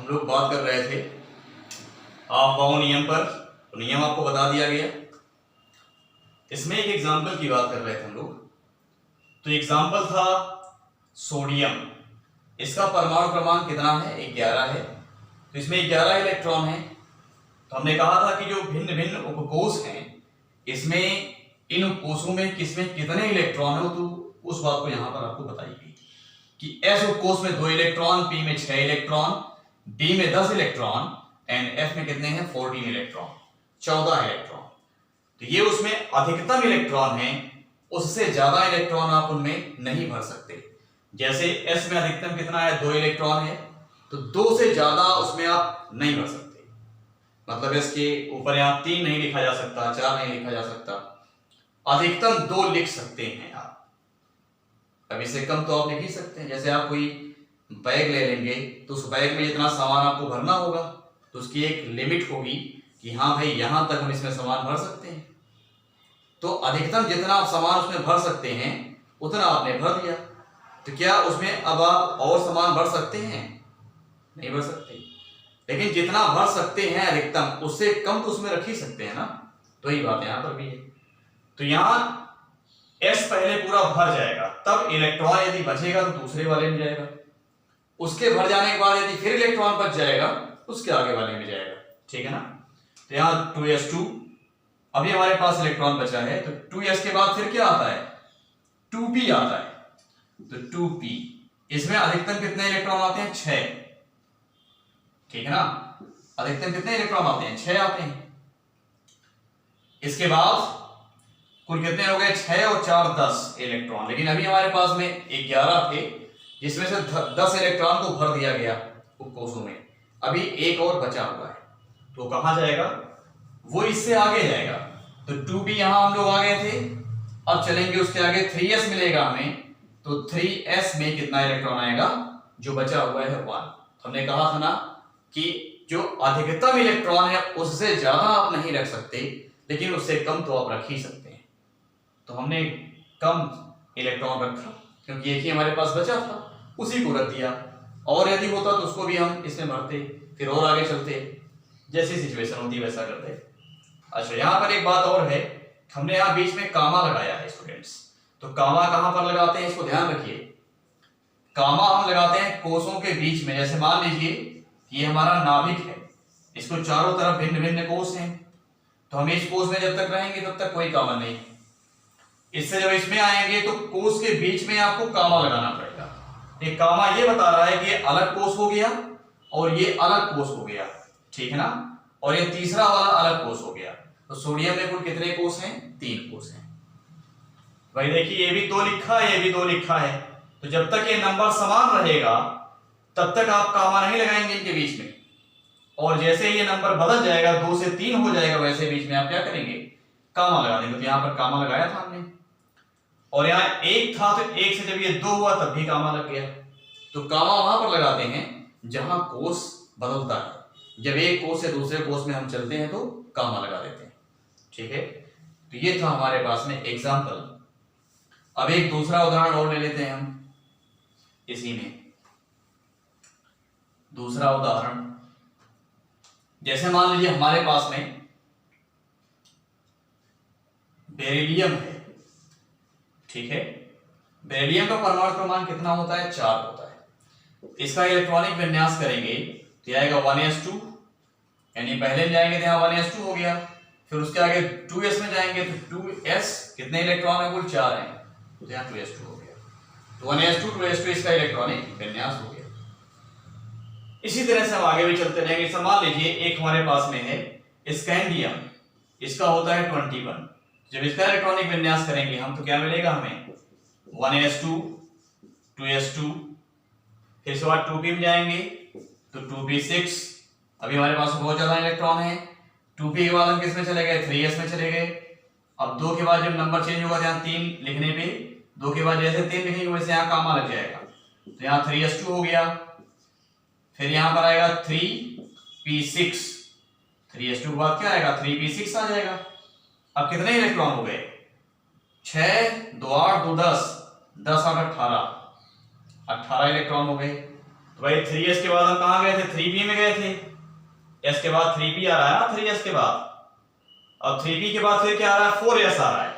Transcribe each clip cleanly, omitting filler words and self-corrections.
हम लोग बात कर रहे थे आप बाउ नियम पर। तो नियम आपको बता दिया गया। इसमें एक एग्जाम्पल की बात कर रहे थे हम लोग। तो एग्जाम्पल था सोडियम। इसका परमाणु क्रमांक कितना है? 11 है। तो इसमें 11 इलेक्ट्रॉन है। तो हमने कहा था कि जो भिन्न भिन्न उपकोष हैं इसमें इन उपकोषों में किसमें कितने इलेक्ट्रॉन हो, तो उस बात को यहां पर आपको बताई गई कि एस उपकोष में 2 इलेक्ट्रॉन, पी में 6 इलेक्ट्रॉन, डी में 10 इलेक्ट्रॉन एंड एफ में कितने हैं? 14 इलेक्ट्रॉन, 14 इलेक्ट्रॉन। तो ये उसमें अधिकतम इलेक्ट्रॉन है, उससे ज्यादा इलेक्ट्रॉन आप उनमें नहीं भर सकते। जैसे एस में अधिकतम कितना है? 2 इलेक्ट्रॉन है, तो 2 से ज्यादा उसमें आप नहीं भर सकते। मतलब इसके ऊपर यहां 3 नहीं लिखा जा सकता, 4 नहीं लिखा जा सकता, अधिकतम 2 लिख सकते हैं आप। अब इससे कम तो आप लिख ही सकते हैं। जैसे आप कोई बैग ले लेंगे तो उस बैग में जितना सामान आपको भरना होगा तो उसकी एक लिमिट होगी कि हाँ भाई यहां तक हम इसमें सामान भर सकते हैं। तो अधिकतम जितना आप सामान उसमें भर सकते हैं उतना आपने भर दिया। तो क्या उसमें अब आप और सामान भर सकते हैं? नहीं भर सकते। लेकिन जितना भर सकते हैं अधिकतम, उससे कम तो उसमें रख ही सकते हैं ना। तो यही बात यहां पर भी है। तो यहां S पहले पूरा भर जाएगा, तब इलेक्ट्रॉन यदि बचेगा तो दूसरे वाले में जाएगा। उसके भर जाने के बाद यदि फिर इलेक्ट्रॉन बच जाएगा उसके आगे वाले में जाएगा। ठीक है ना। तो यहां 2s2, अभी हमारे पास इलेक्ट्रॉन बचा है, तो 2s के बाद फिर क्या आता है? 2p आता है। तो 2p, इसमें अधिकतम कितने इलेक्ट्रॉन आते हैं? 6। ठीक है ना। अधिकतम कितने इलेक्ट्रॉन आते हैं? 6 आते हैं। इसके बाद कुल कितने हो गए? 6 और 4 10 इलेक्ट्रॉन। लेकिन अभी हमारे पास में 11 थे जिसमें से 10 इलेक्ट्रॉन को भर दिया गया उपकोषों में। अभी एक और बचा हुआ है, तो कहां जाएगा? वो इससे आगे जाएगा। तो 2b यहां हम लोग आ गए थे, अब चलेंगे उसके आगे 3s मिलेगा हमें। तो 3s में कितना इलेक्ट्रॉन आएगा? जो बचा हुआ है 1। हमने कहा था ना कि जो अधिकतम इलेक्ट्रॉन है उससे ज्यादा आप नहीं रख सकते, लेकिन उससे कम तो आप रख ही सकते हैं। तो हमने कम इलेक्ट्रॉन रखा क्योंकि एक ही हमारे पास बचा था, उसी को रख दिया। और यदि होता तो उसको भी हम इसमें भरते, फिर और आगे चलते, जैसी सिचुएशन होती वैसा करते। अच्छा, यहां पर एक बात और है, हमने यहां बीच में कामा लगाया है स्टूडेंट्स। तो कामा कहां पर लगाते हैं इसको ध्यान रखिए। कामा हम लगाते हैं कोषों के बीच में। जैसे मान लीजिए कि ये हमारा नाभिक है, इसको चारों तरफ भिन्न भिन्न कोष हैं, तो हम इस कोष में जब तक रहेंगे तब तक कोई कामा नहीं। इससे जब इसमें आएंगे तो कोष के बीच में आपको कामा लगाना पड़ेगा। ये कामा ये बता रहा है कि ये अलग कोष हो गया और ये अलग कोष हो गया। ठीक है ना। और ये तीसरा वाला अलग कोष हो गया। तो सोडियम में कुल कितने कोष हैं? 3 कोष हैं। भाई देखिए, ये भी 2 लिखा है, ये भी 2 लिखा है। तो जब तक ये नंबर समान रहेगा तब तक आप कामा नहीं लगाएंगे इनके बीच में। और जैसे ये नंबर बदल जाएगा, 2 से 3 हो जाएगा, वैसे बीच में आप क्या करेंगे? कामा लगा देंगे। तो यहां पर कामा लगाया था हमने, और यहां 1 था तो 1 से जब ये 2 हुआ तब भी कामा लग गया। तो कामा वहां पर लगाते हैं जहां कोष बदलता है। जब एक कोष से दूसरे कोष में हम चलते हैं तो कामा लगा देते हैं। ठीक है। तो ये था हमारे पास में एग्जाम्पल। अब एक दूसरा उदाहरण और ले लेते हैं हम इसी में। दूसरा उदाहरण, जैसे मान लीजिए हमारे पास में बेरिलियम है। ठीक है। बेरिलियम का परमाणु क्रमांक कितना होता है? 4 होता है। इसका इलेक्ट्रॉनिक विन्यास करेंगे तो आएगा 1s2, यानी पहले में जाएंगे तो यहाँ 1s2 हो गया। फिर उसके आगे 2s में जाएंगे तो 2s कितने इलेक्ट्रॉन है? कुल 4 हैं, तो यहाँ 2s2 हो गया। तो 1s2 2s2 इसका इलेक्ट्रॉनिक विन्यास हो गया। इसी तरह से हम आगे भी चलते रहेंगे। जैसे मान लीजिए एक हमारे पास में है स्कैंडियम, इसका होता है 21। जब इसका इलेक्ट्रॉनिक विन्यास करेंगे हम तो क्या मिलेगा हमें? 1s2 2s2, फिर इसके बाद 2p में जाएंगे तो 2p6। अभी हमारे पास बहुत ज्यादा इलेक्ट्रॉन है। 2p के बाद हम किस में चले गए? 3s में चले गए। अब 2 के बाद जब नंबर चेंज होगा यहाँ 3 लिखने पे, 2 के बाद जैसे 3 लिखेंगे वैसे यहाँ कामा लग जाएगा। तो यहाँ 3s2 हो गया। फिर यहां पर आएगा 3p6। 3s2 के बाद क्या आएगा? 3p6 आ जाएगा। अब कितने इलेक्ट्रॉन हो गए? 6 2 8 2 10, 10 8 18 इलेक्ट्रॉन हो गए। तो भाई 3s के बाद हम कहाँ गए थे, 3p में गए थे। s के बाद 3p आ रहा है ना 3s के बाद, और 3p के बाद फिर क्या आ रहा है, 4s आ रहा है।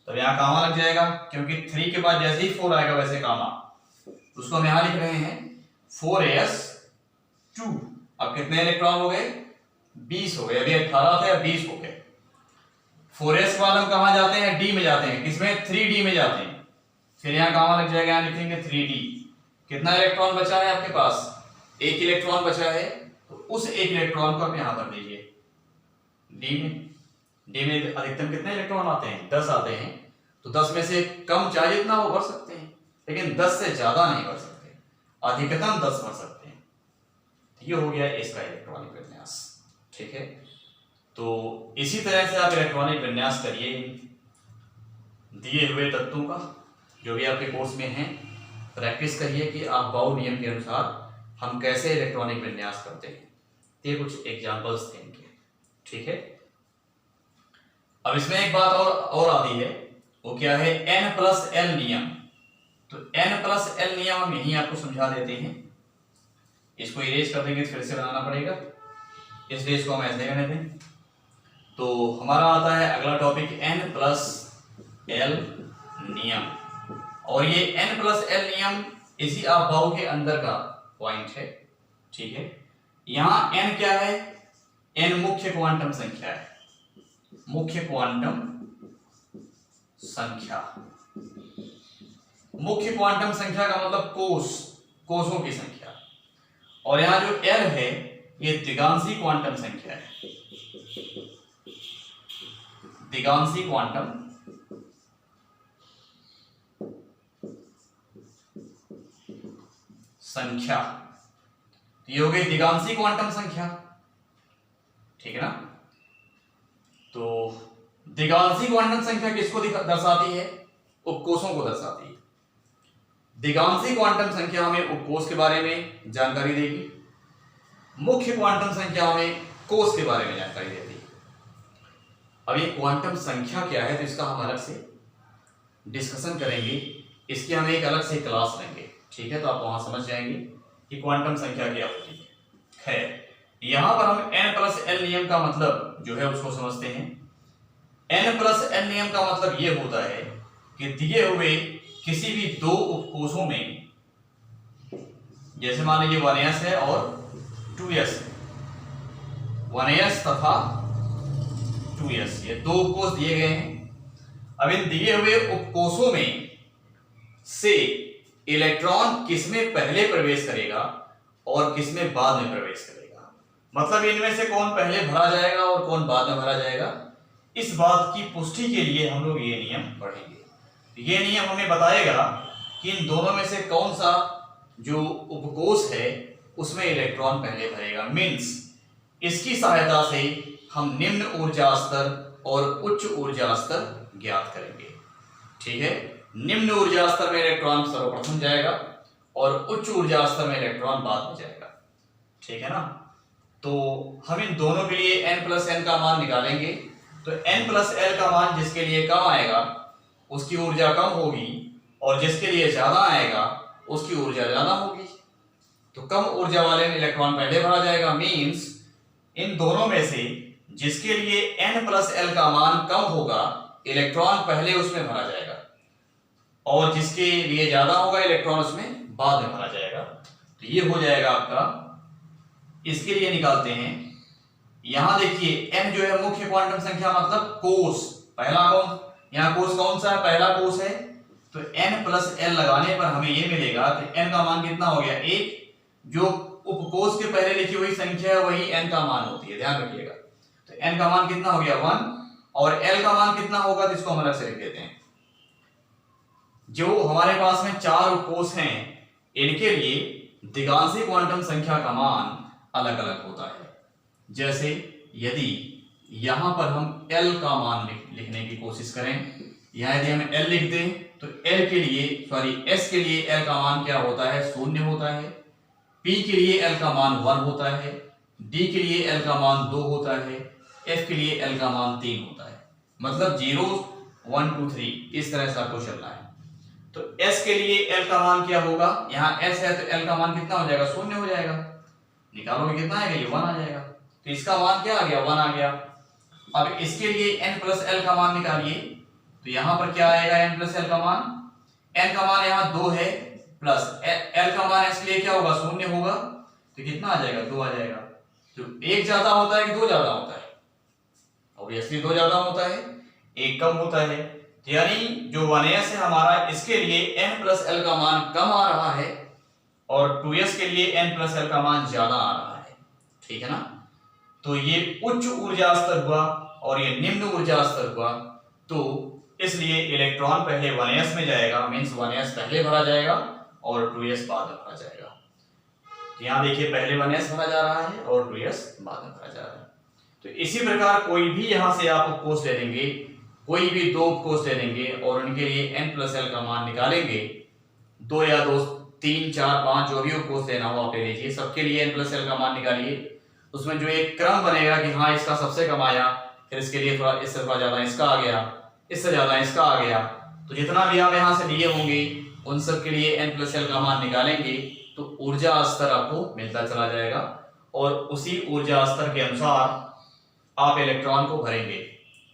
तो यहाँ कामा लग जाएगा, क्योंकि 3 के बाद जैसे ही 4 आएगा वैसे कामा, उसको हम यहाँ लिख रहे हैं 4s2। अब कितने इलेक्ट्रॉन हो गए, 20 हो गए। अभी 18 थे, अब 20 हो गए। 4s के बाद हम कहाँ जाते हैं, d में जाते हैं। किसमें, 3d में जाते हैं। फिर यहाँ कामा लग जाएगा, यहाँ लिखेंगे 3d। कितना इलेक्ट्रॉन बचा है आपके पास, एक इलेक्ट्रॉन बचा है, तो उस एक इलेक्ट्रॉन को आप यहाँ भर दीजिए d में। d में अधिकतम कितने इलेक्ट्रॉन आते हैं, 10 आते हैं। तो 10 में से कम चाहे जितना वो भर सकते हैं, लेकिन 10 से ज्यादा नहीं भर सकते, अधिकतम 10 भर सकते हैं। तो ये हो गया इसका इलेक्ट्रॉनिक विन्यास। ठीक है, तो इसी तरह से आप इलेक्ट्रॉनिक विन्यास करिए दिए हुए तत्वों का, जो भी आपके कोर्स में है। प्रैक्टिस करिए कि आप बाउ नियम के अनुसार हम कैसे इलेक्ट्रॉनिक विन्यास करते हैं। ये कुछ एग्जांपल्स थे इनके। ठीक है, अब इसमें एक बात और आती है, वो क्या है, n+l नियम। तो n+l नियम हम यहीं आपको समझा देते हैं। इसको इरेज कर देंगे, फिर से बनाना पड़ेगा, इसलिए इसको हम ऐसे रहने दें। तो हमारा आता है अगला टॉपिक n+l नियम, और ये n+l नियम इसी अफवाह के अंदर का पॉइंट है। ठीक है, यहां n क्या है, n मुख्य क्वांटम संख्या है, मुख्य क्वांटम संख्या। मुख्य क्वांटम संख्या का मतलब कोषों की संख्या। और यहां जो l है ये दिगांशी क्वांटम संख्या है, दिगांशी क्वांटम संख्या। ये हो गई दिगांशी क्वांटम संख्या। ठीक है ना, तो दिगांशी क्वांटम संख्या किसको दर्शाती है, उपकोषों को दर्शाती है। दिगांशी क्वांटम संख्या हमें उपकोष के बारे में जानकारी देगी, मुख्य क्वांटम संख्या हमें कोष के बारे में जानकारी देती है। अब ये क्वांटम संख्या क्या है, तो इसका हम अलग से डिस्कशन करेंगे, इसकी हम एक अलग से क्लास लेंगे। ठीक है, तो आप वहां समझ जाएंगे कि क्वांटम संख्या क्या होती है। खैर, यहां पर हम n+l नियम का मतलब जो है उसको समझते हैं। n+l नियम का मतलब यह होता है कि दिए हुए किसी भी दो उपकोषों में, जैसे मान लीजिए 1s है और 2s है, 1s तथा 2s, ये दो उपकोष दिए गए हैं। अब इन दिए हुए उपकोषों में से इलेक्ट्रॉन किसमें पहले प्रवेश करेगा और किसमें बाद में प्रवेश करेगा, मतलब इनमें से कौन पहले भरा जाएगा और कौन बाद में भरा जाएगा, इस बात की पुष्टि के लिए हम लोग ये नियम पढ़ेंगे। ये नियम हमें बताएगा कि इन दोनों में से कौन सा जो उपकोष है उसमें इलेक्ट्रॉन पहले भरेगा। मीन्स इसकी सहायता से हम निम्न ऊर्जा स्तर और उच्च ऊर्जा स्तर ज्ञात करेंगे। ठीक है, निम्न ऊर्जा स्तर में इलेक्ट्रॉन सर्वप्रथम जाएगा और उच्च ऊर्जा स्तर में इलेक्ट्रॉन बाद में जाएगा। ठीक है ना, तो हम इन दोनों के लिए n+n का मान निकालेंगे। तो n+l का मान जिसके लिए कम आएगा उसकी ऊर्जा कम होगी, और जिसके लिए ज्यादा आएगा उसकी ऊर्जा ज्यादा होगी। तो कम ऊर्जा वाले में इलेक्ट्रॉन पहले भरा जाएगा। मीन्स इन दोनों में से जिसके लिए n+l का मान कम होगा इलेक्ट्रॉन पहले उसमें भरा जाएगा, और जिसके लिए ज्यादा होगा इलेक्ट्रॉन उसमें बाद में भरा जाएगा। तो ये हो जाएगा आपका, इसके लिए निकालते हैं। यहां देखिए n जो है मुख्य क्वांटम संख्या मतलब कोष, पहला कौन, यहाँ कोष कौन सा है, पहला कोष है। तो n+l लगाने पर हमें ये मिलेगा कि n का मान कितना हो गया, 1। जो उपकोष के पहले लिखी हुई संख्या है वही n का मान होती है, ध्यान रखिएगा। तो n का मान कितना हो गया 1, और l का मान कितना होगा तो इसको हम अलग से लिख देते हैं। जो हमारे पास में 4 उपकोष हैं इनके लिए दिगांशी क्वांटम संख्या का मान अलग अलग होता है। जैसे यदि यहां पर हम l का मान लिखने की कोशिश करें, यहां यदि हम l लिख दें तो l के लिए s के लिए l का मान क्या होता है, 0 होता है। p के लिए l का मान 1 होता है, d के लिए l का मान 2 होता है, f के लिए l का मान 3 होता है। मतलब 0 1 2 3 इस तरह से आपको चलना है। तो s के लिए l का मान क्या होगा, यहाँ s है तो l का मान कितना हो जाएगा, 0 हो जाएगा। निकालोगे कितना आएगा, ये 1 आ जाएगा। तो इसका मान क्या आ गया, 1 आ गया। अब इसके लिए n प्लस l का मान निकालिए, तो यहाँ पर क्या आएगा, n प्लस l का मान, n का मान यहाँ 2 है, प्लस l का मान इसके लिए क्या होगा, 0 होगा, तो कितना आ जाएगा, 2 आ जाएगा। तो 1 ज्यादा होता है कि 2 ज्यादा होता है, ऑब्वियसली 2 ज्यादा होता है, 1 कम होता है। यानी जो 1s है हमारा, इसके लिए n प्लस l का मान कम आ रहा है और 2s के लिए n प्लस l का मान ज्यादा आ रहा है, ठीक है ना। तो ये उच्च ऊर्जा स्तर हुआ और ये निम्न ऊर्जा स्तर हुआ, तो इसलिए इलेक्ट्रॉन पहले 1s में जाएगा, मींस 1s पहले भरा जाएगा और 2s बाद में भरा जाएगा। तो यहाँ देखिए पहले 1s भरा जा रहा है और 2s बाद में भरा जा रहा है। तो इसी प्रकार कोई भी यहाँ से आप उपकोष ले लेंगे, कोई भी 2 उपकोष ले लेंगे और उनके लिए n प्लस l का मान निकालेंगे, 2 या 2 3 4 5 जो भी उपकोष लेना हो आप ले लीजिए, सबके लिए n प्लस l का मान निकालिए। उसमें जो एक क्रम बनेगा कि हाँ इसका सबसे कम आया, फिर इसके लिए थोड़ा इससे थोड़ा ज्यादा इसका आ गया, इससे ज्यादा इसका आ गया, तो जितना भी आप यहाँ से लिए होंगे उन सब के लिए n प्लस l का मान निकालेंगे, तो ऊर्जा स्तर आपको मिलता चला जाएगा और उसी ऊर्जा स्तर के अनुसार आप इलेक्ट्रॉन को भरेंगे।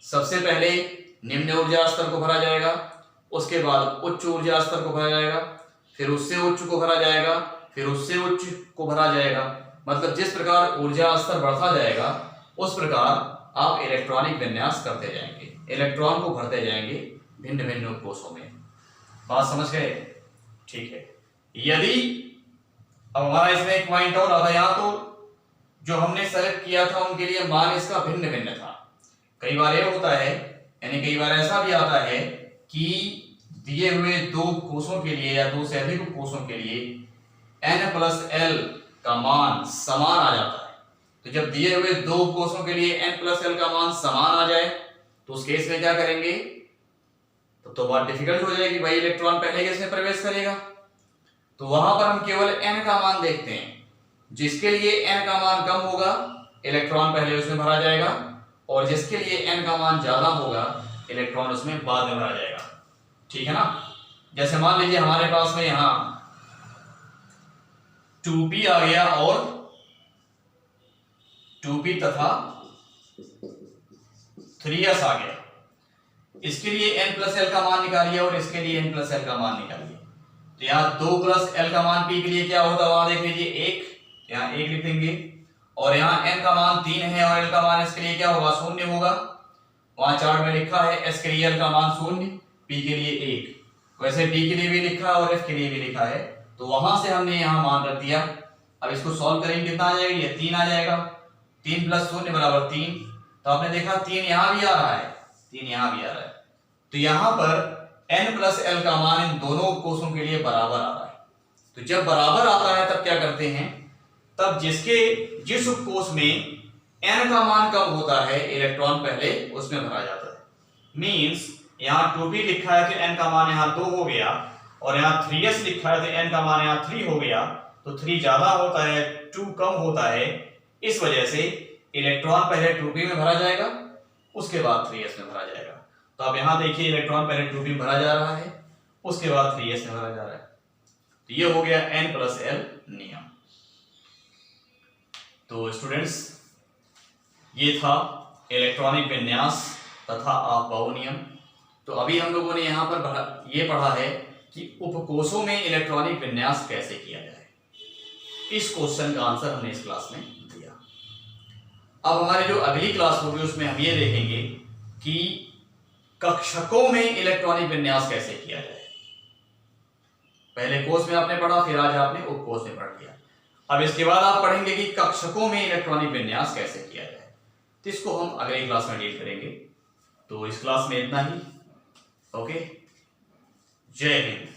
सबसे पहले निम्न ऊर्जा स्तर को भरा जाएगा, उसके बाद उच्च ऊर्जा स्तर को भरा जाएगा, फिर उससे उच्च को भरा जाएगा, फिर उससे उच्च को भरा जाएगा। मतलब जिस प्रकार ऊर्जा स्तर बढ़ता जाएगा उस प्रकार आप इलेक्ट्रॉनिक विन्यास करते जाएंगे, इलेक्ट्रॉन को भरते जाएंगे भिन्न भिन्न उपकोषों में। बात समझ गए, ठीक है। यदि अब हमारा इसमें एक पॉइंट और आता, यहाँ तो जो हमने सेलेक्ट किया था उनके लिए मान इसका भिन्न भिन्न था। कई बार ये होता है, यानी कई बार ऐसा भी आता है कि दिए हुए 2 कोषों के लिए या 2 से अधिक कोषों के लिए n प्लस l का मान समान आ जाता है। तो जब दिए हुए 2 कोषों के लिए n प्लस l का मान समान आ जाए तो उस केस में क्या करेंगे, तो बहुत डिफिकल्ट हो जाएगी, भाई इलेक्ट्रॉन पहले किसमें प्रवेश करेगा। तो वहां पर हम केवल n का मान देखते हैं, जिसके लिए n का मान कम होगा इलेक्ट्रॉन पहले उसमें भरा जाएगा और जिसके लिए n का मान ज्यादा होगा इलेक्ट्रॉन उसमें बाद में भरा जाएगा, ठीक है ना। जैसे मान लीजिए हमारे पास में यहाँ 2p आ गया और 2p तथा 3s आ गया, इसके लिए n प्लस l का मान निकालिए और इसके लिए n प्लस l का मान निकालिए। तो यहाँ 2 प्लस l का मान p के लिए क्या होता है, वहां देख लीजिए 1, यहाँ 1 लिख देंगे, और यहाँ n का मान 3 है और l का मान इसके लिए क्या होगा, 0 होगा। वहां चार्ट में लिखा है s के लिए l का मान 0, p के लिए 1, वैसे d के लिए भी लिखा है और f के लिए भी लिखा है, तो वहां से हमने यहाँ मान रख दिया। अब इसको सॉल्व करेंगे, कितना आ जाएगा, ये 3 आ जाएगा, 3 प्लस 0 बराबर 3। तो आपने देखा 3 यहाँ भी आ रहा है, 3 यहाँ भी आ रहा है, तो यहाँ पर n प्लस l का मान इन दोनों कोषों के लिए बराबर आ रहा है। तो जब बराबर आता है तब क्या करते हैं, तब जिस उपकोष में n का मान कम होता है इलेक्ट्रॉन पहले उसमें भरा जाता है। मींस यहाँ 2p लिखा है तो n का मान यहाँ 2 हो गया, और यहाँ 3s लिखा है तो n का मान यहाँ 3 हो गया, तो 3 ज्यादा होता है 2 कम होता है, इस वजह से इलेक्ट्रॉन पहले 2p में भरा जाएगा उसके बाद 3s में भरा जाएगा। तो आप यहाँ देखिए इलेक्ट्रॉन पहले 2p में भरा जा रहा है उसके बाद 3s में भरा जा रहा है। तो ये हो गया n प्लस l नियम। तो स्टूडेंट्स ये था इलेक्ट्रॉनिक विन्यास तथा अपबाऊ नियम। तो अभी हम लोगों ने यहाँ पर ये पढ़ा है कि उपकोषों में इलेक्ट्रॉनिक विन्यास कैसे किया जाए। इस क्वेश्चन का आंसर हमने इस क्लास में दिया। अब हमारी जो अगली क्लास होगी उसमें हम ये देखेंगे कि कक्षकों में इलेक्ट्रॉनिक विन्यास कैसे किया जाए। पहले कोर्स में आपने पढ़ा, फिर आज आपने उपकोष में पढ़ लिया। अब इसके बाद आप पढ़ेंगे कि कक्षकों में इलेक्ट्रॉनिक विन्यास कैसे किया जाए। तो इसको हम अगली क्लास में डील करेंगे। तो इस क्लास में इतना ही। ओके, जय हिंद।